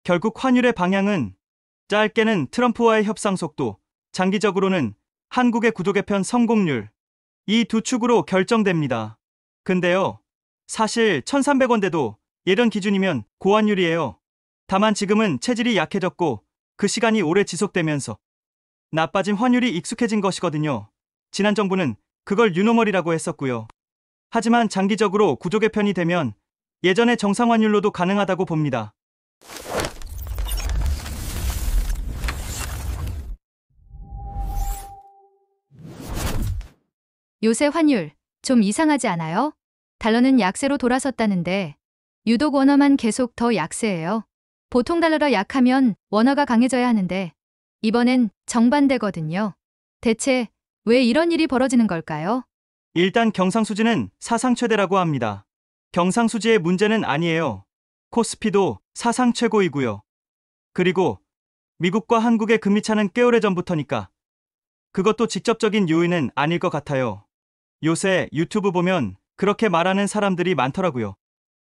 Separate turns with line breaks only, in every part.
결국 환율의 방향은 짧게는 트럼프와의 협상 속도, 장기적으로는 한국의 구조 개편 성공률, 이 두 축으로 결정됩니다. 근데요, 사실 1,300원대도 예전 기준이면 고환율이에요. 다만 지금은 체질이 약해졌고 그 시간이 오래 지속되면서 나빠진 환율이 익숙해진 것이거든요. 지난 정부는 그걸 유노멀이라고 했었고요. 하지만 장기적으로 구조 개편이 되면 예전의 정상 환율로도 가능하다고 봅니다.
요새 환율 좀 이상하지 않아요? 달러는 약세로 돌아섰다는데 유독 원화만 계속 더 약세예요. 보통 달러가 약하면 원화가 강해져야 하는데 이번엔 정반대거든요. 대체 왜 이런 일이 벌어지는 걸까요?
일단 경상수지는 사상 최대라고 합니다. 경상수지의 문제는 아니에요. 코스피도 사상 최고이고요. 그리고 미국과 한국의 금리차는 꽤 오래 전부터니까 그것도 직접적인 요인은 아닐 것 같아요. 요새 유튜브 보면 그렇게 말하는 사람들이 많더라고요.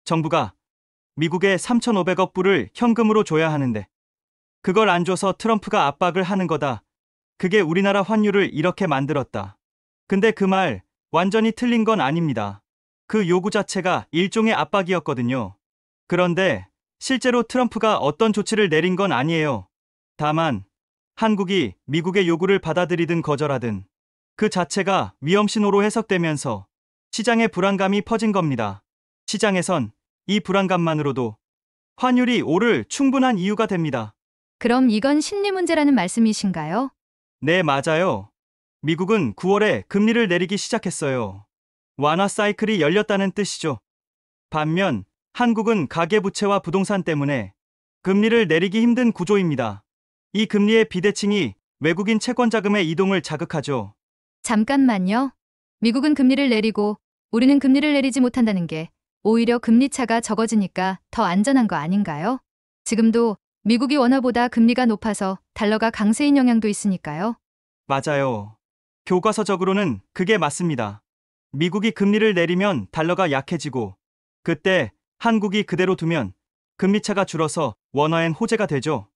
정부가 미국에 3,500억 불을 현금으로 줘야 하는데 그걸 안 줘서 트럼프가 압박을 하는 거다. 그게 우리나라 환율을 이렇게 만들었다. 근데 그 말 완전히 틀린 건 아닙니다. 그 요구 자체가 일종의 압박이었거든요. 그런데 실제로 트럼프가 어떤 조치를 내린 건 아니에요. 다만 한국이 미국의 요구를 받아들이든 거절하든 그 자체가 위험 신호로 해석되면서 시장의 불안감이 퍼진 겁니다. 시장에선 이 불안감만으로도 환율이 오를 충분한 이유가 됩니다.
그럼 이건 심리 문제라는 말씀이신가요?
네, 맞아요. 미국은 9월에 금리를 내리기 시작했어요. 완화 사이클이 열렸다는 뜻이죠. 반면 한국은 가계부채와 부동산 때문에 금리를 내리기 힘든 구조입니다. 이 금리의 비대칭이 외국인 채권 자금의 이동을 자극하죠.
잠깐만요. 미국은 금리를 내리고 우리는 금리를 내리지 못한다는 게 오히려 금리 차가 적어지니까 더 안전한 거 아닌가요? 지금도 미국이 원화보다 금리가 높아서 달러가 강세인 영향도 있으니까요.
맞아요. 교과서적으로는 그게 맞습니다. 미국이 금리를 내리면 달러가 약해지고 그때 한국이 그대로 두면 금리차가 줄어서 원화엔 호재가 되죠.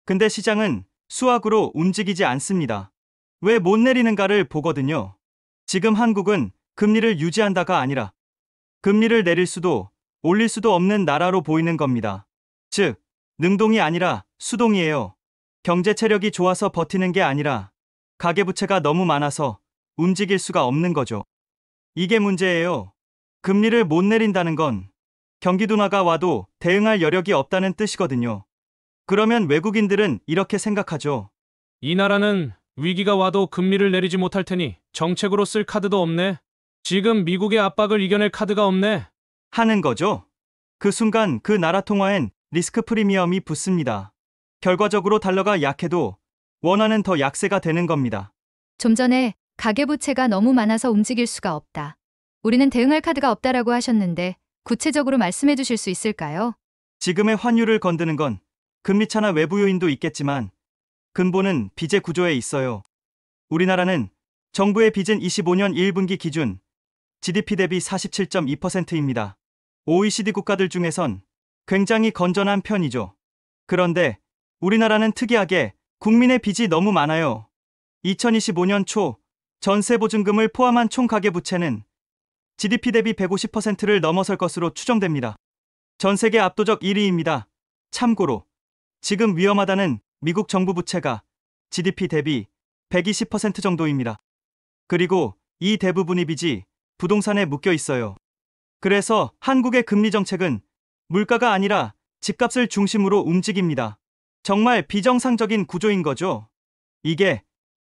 근데 시장은 수학으로 움직이지 않습니다. 왜 못 내리는가를 보거든요. 지금 한국은 금리를 유지한다가 아니라 금리를 내릴 수도 올릴 수도 없는 나라로 보이는 겁니다. 즉, 능동이 아니라 수동이에요. 경제 체력이 좋아서 버티는 게 아니라 가계부채가 너무 많아서 움직일 수가 없는 거죠. 이게 문제예요. 금리를 못 내린다는 건 경기 둔화가 와도 대응할 여력이 없다는 뜻이거든요. 그러면 외국인들은 이렇게 생각하죠.
이 나라는 위기가 와도 금리를 내리지 못할 테니 정책으로 쓸 카드도 없네. 지금 미국의 압박을 이겨낼 카드가 없네.
하는 거죠. 그 순간 그 나라 통화엔 리스크 프리미엄이 붙습니다. 결과적으로 달러가 약해도 원화는 더 약세가 되는 겁니다.
좀 전에 가계부채가 너무 많아서 움직일 수가 없다. 우리는 대응할 카드가 없다라고 하셨는데 구체적으로 말씀해 주실 수 있을까요?
지금의 환율을 건드는 건 금리차나 외부 요인도 있겠지만 근본은 빚의 구조에 있어요. 우리나라는 정부의 빚은 25년 1분기 기준 GDP 대비 47.2%입니다. OECD 국가들 중에선 굉장히 건전한 편이죠. 그런데 우리나라는 특이하게 국민의 빚이 너무 많아요. 2025년 초 전세 보증금을 포함한 총 가계부채는 GDP 대비 150%를 넘어설 것으로 추정됩니다. 전 세계 압도적 1위입니다. 참고로 지금 위험하다는 미국 정부 부채가 GDP 대비 120% 정도입니다. 그리고 이 대부분의 빚이 부동산에 묶여 있어요. 그래서 한국의 금리 정책은 물가가 아니라 집값을 중심으로 움직입니다. 정말 비정상적인 구조인 거죠. 이게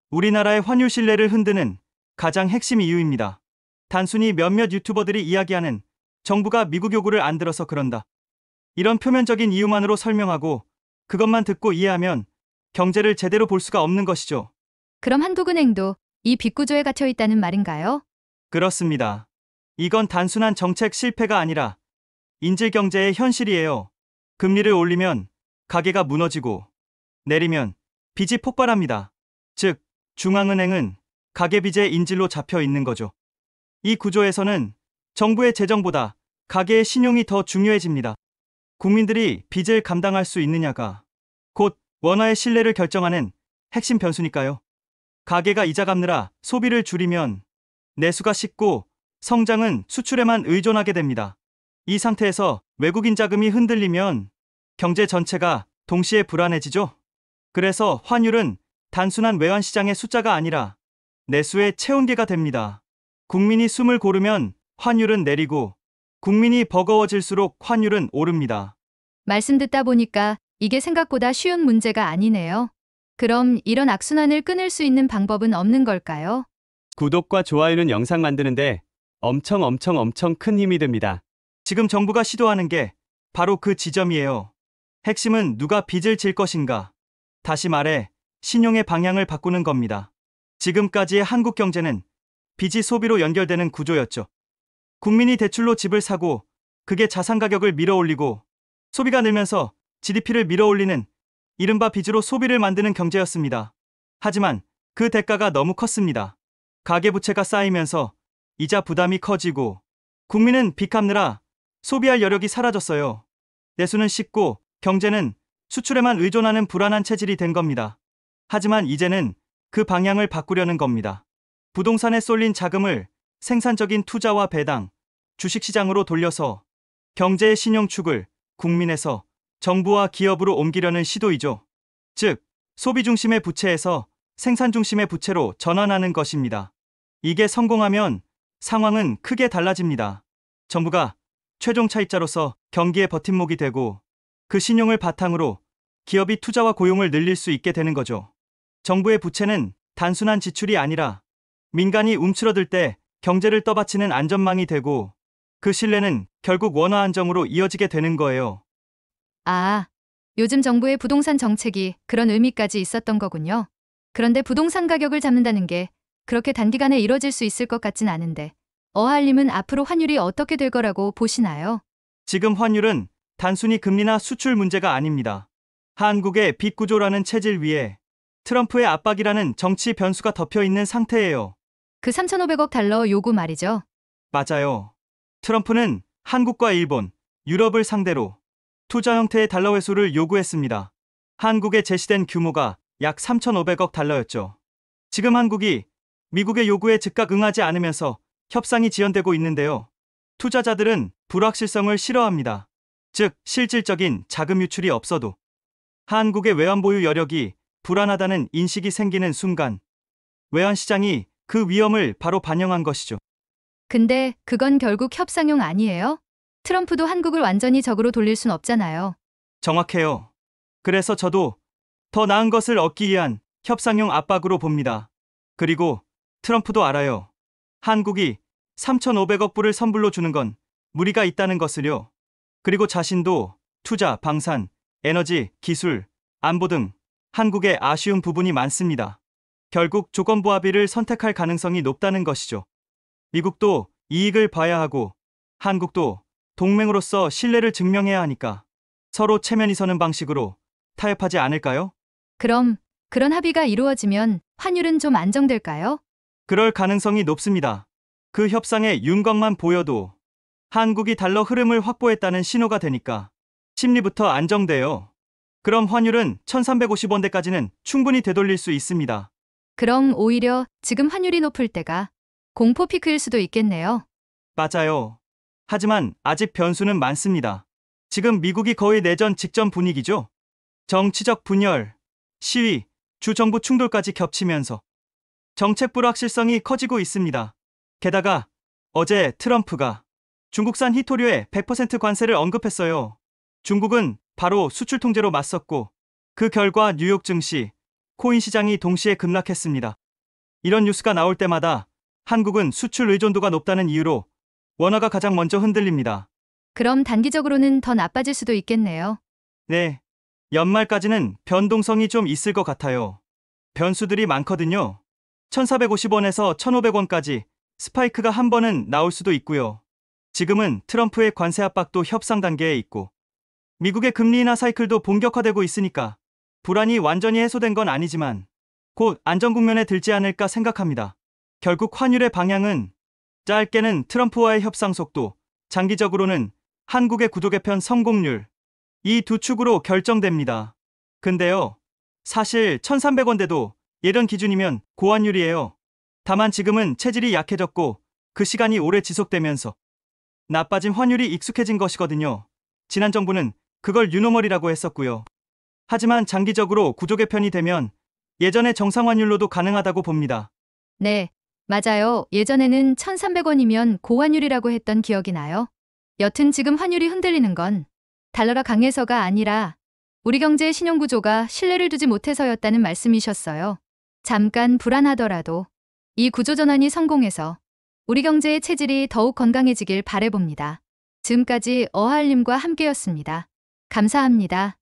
우리나라의 환율 신뢰를 흔드는 가장 핵심 이유입니다. 단순히 몇몇 유튜버들이 이야기하는 정부가 미국 요구를 안 들어서 그런다. 이런 표면적인 이유만으로 설명하고 그것만 듣고 이해하면 경제를 제대로 볼 수가 없는 것이죠.
그럼 한국은행도 이 빚구조에 갇혀 있다는 말인가요?
그렇습니다. 이건 단순한 정책 실패가 아니라 인질 경제의 현실이에요. 금리를 올리면 가계가 무너지고 내리면 빚이 폭발합니다. 즉, 중앙은행은 가계빚의 인질로 잡혀 있는 거죠. 이 구조에서는 정부의 재정보다 가계의 신용이 더 중요해집니다. 국민들이 빚을 감당할 수 있느냐가 곧 원화의 신뢰를 결정하는 핵심 변수니까요. 가계가 이자 갚느라 소비를 줄이면 내수가 식고 성장은 수출에만 의존하게 됩니다. 이 상태에서 외국인 자금이 흔들리면 경제 전체가 동시에 불안해지죠. 그래서 환율은 단순한 외환 시장의 숫자가 아니라 내수의 체온계가 됩니다. 국민이 숨을 고르면 환율은 내리고 국민이 버거워질수록 환율은 오릅니다.
말씀 듣다 보니까 이게 생각보다 쉬운 문제가 아니네요. 그럼 이런 악순환을 끊을 수 있는 방법은 없는 걸까요?
구독과 좋아요는 영상 만드는데 엄청 큰 힘이 됩니다.
지금 정부가 시도하는 게 바로 그 지점이에요. 핵심은 누가 빚을 질 것인가. 다시 말해 신용의 방향을 바꾸는 겁니다. 지금까지의 한국 경제는 빚이 소비로 연결되는 구조였죠. 국민이 대출로 집을 사고 그게 자산 가격을 밀어올리고 소비가 늘면서 GDP를 밀어올리는 이른바 빚으로 소비를 만드는 경제였습니다. 하지만 그 대가가 너무 컸습니다. 가계부채가 쌓이면서 이자 부담이 커지고 국민은 빚 갚느라 소비할 여력이 사라졌어요. 내수는 식고 경제는 수출에만 의존하는 불안한 체질이 된 겁니다. 하지만 이제는 그 방향을 바꾸려는 겁니다. 부동산에 쏠린 자금을 생산적인 투자와 배당, 주식시장으로 돌려서 경제의 신용축을 국민에서 정부와 기업으로 옮기려는 시도이죠. 즉, 소비 중심의 부채에서 생산 중심의 부채로 전환하는 것입니다. 이게 성공하면 상황은 크게 달라집니다. 정부가 최종 차입자로서 경기의 버팀목이 되고 그 신용을 바탕으로 기업이 투자와 고용을 늘릴 수 있게 되는 거죠. 정부의 부채는 단순한 지출이 아니라 민간이 움츠러들 때 경제를 떠받치는 안전망이 되고 그 신뢰는 결국 원화 안정으로 이어지게 되는 거예요.
아, 요즘 정부의 부동산 정책이 그런 의미까지 있었던 거군요. 그런데 부동산 가격을 잡는다는 게 그렇게 단기간에 이뤄질 수 있을 것 같진 않은데 어할님은 앞으로 환율이 어떻게 될 거라고 보시나요?
지금 환율은 단순히 금리나 수출 문제가 아닙니다. 한국의 빚 구조라는 체질 위에 트럼프의 압박이라는 정치 변수가 덮여 있는 상태예요.
그 3,500억 달러 요구 말이죠.
맞아요. 트럼프는 한국과 일본, 유럽을 상대로 투자 형태의 달러 회수를 요구했습니다. 한국에 제시된 규모가 약 3,500억 달러였죠. 지금 한국이 미국의 요구에 즉각 응하지 않으면서 협상이 지연되고 있는데요. 투자자들은 불확실성을 싫어합니다. 즉, 실질적인 자금 유출이 없어도 한국의 외환 보유 여력이 불안하다는 인식이 생기는 순간 외환 시장이 그 위험을 바로 반영한 것이죠.
근데 그건 결국 협상용 아니에요? 트럼프도 한국을 완전히 적으로 돌릴 순 없잖아요.
정확해요. 그래서 저도 더 나은 것을 얻기 위한 협상용 압박으로 봅니다. 그리고 트럼프도 알아요. 한국이 3,500억 불을 선불로 주는 건 무리가 있다는 것을요. 그리고 자신도 투자, 방산, 에너지, 기술, 안보 등 한국에 아쉬운 부분이 많습니다. 결국 조건부 합의를 선택할 가능성이 높다는 것이죠. 미국도 이익을 봐야 하고 한국도 동맹으로서 신뢰를 증명해야 하니까 서로 체면이 서는 방식으로 타협하지 않을까요?
그럼 그런 합의가 이루어지면 환율은 좀 안정될까요?
그럴 가능성이 높습니다. 그 협상의 윤곽만 보여도 한국이 달러 흐름을 확보했다는 신호가 되니까 심리부터 안정돼요. 그럼 환율은 1,350원대까지는 충분히 되돌릴 수 있습니다.
그럼 오히려 지금 환율이 높을 때가 공포 피크일 수도 있겠네요.
맞아요. 하지만 아직 변수는 많습니다. 지금 미국이 거의 내전 직전 분위기죠. 정치적 분열, 시위, 주정부 충돌까지 겹치면서 정책 불확실성이 커지고 있습니다. 게다가 어제 트럼프가 중국산 희토류에 100% 관세를 언급했어요. 중국은 바로 수출 통제로 맞섰고 그 결과 뉴욕 증시, 코인 시장이 동시에 급락했습니다. 이런 뉴스가 나올 때마다 한국은 수출 의존도가 높다는 이유로 원화가 가장 먼저 흔들립니다.
그럼 단기적으로는 더 나빠질 수도 있겠네요.
네, 연말까지는 변동성이 좀 있을 것 같아요. 변수들이 많거든요. 1,450원에서 1,500원까지 스파이크가 한 번은 나올 수도 있고요. 지금은 트럼프의 관세 압박도 협상 단계에 있고 미국의 금리 인하 사이클도 본격화되고 있으니까 불안이 완전히 해소된 건 아니지만 곧 안정 국면에 들지 않을까 생각합니다. 결국 환율의 방향은 짧게는 트럼프와의 협상 속도, 장기적으로는 한국의 구조 개편 성공률, 이 두 축으로 결정됩니다. 근데요, 사실 1,300원대도 예전 기준이면 고환율이에요. 다만 지금은 체질이 약해졌고 그 시간이 오래 지속되면서 나빠진 환율이 익숙해진 것이거든요. 지난 정부는 그걸 유노멀이라고 했었고요. 하지만 장기적으로 구조 개편이 되면 예전의 정상 환율로도 가능하다고 봅니다.
네, 맞아요. 예전에는 1,300원이면 고환율이라고 했던 기억이 나요. 여튼 지금 환율이 흔들리는 건 달러가 강해서가 아니라 우리 경제의 신용구조가 신뢰를 두지 못해서였다는 말씀이셨어요. 잠깐 불안하더라도 이 구조전환이 성공해서 우리 경제의 체질이 더욱 건강해지길 바라봅니다. 지금까지 어하알림과 함께였습니다. 감사합니다.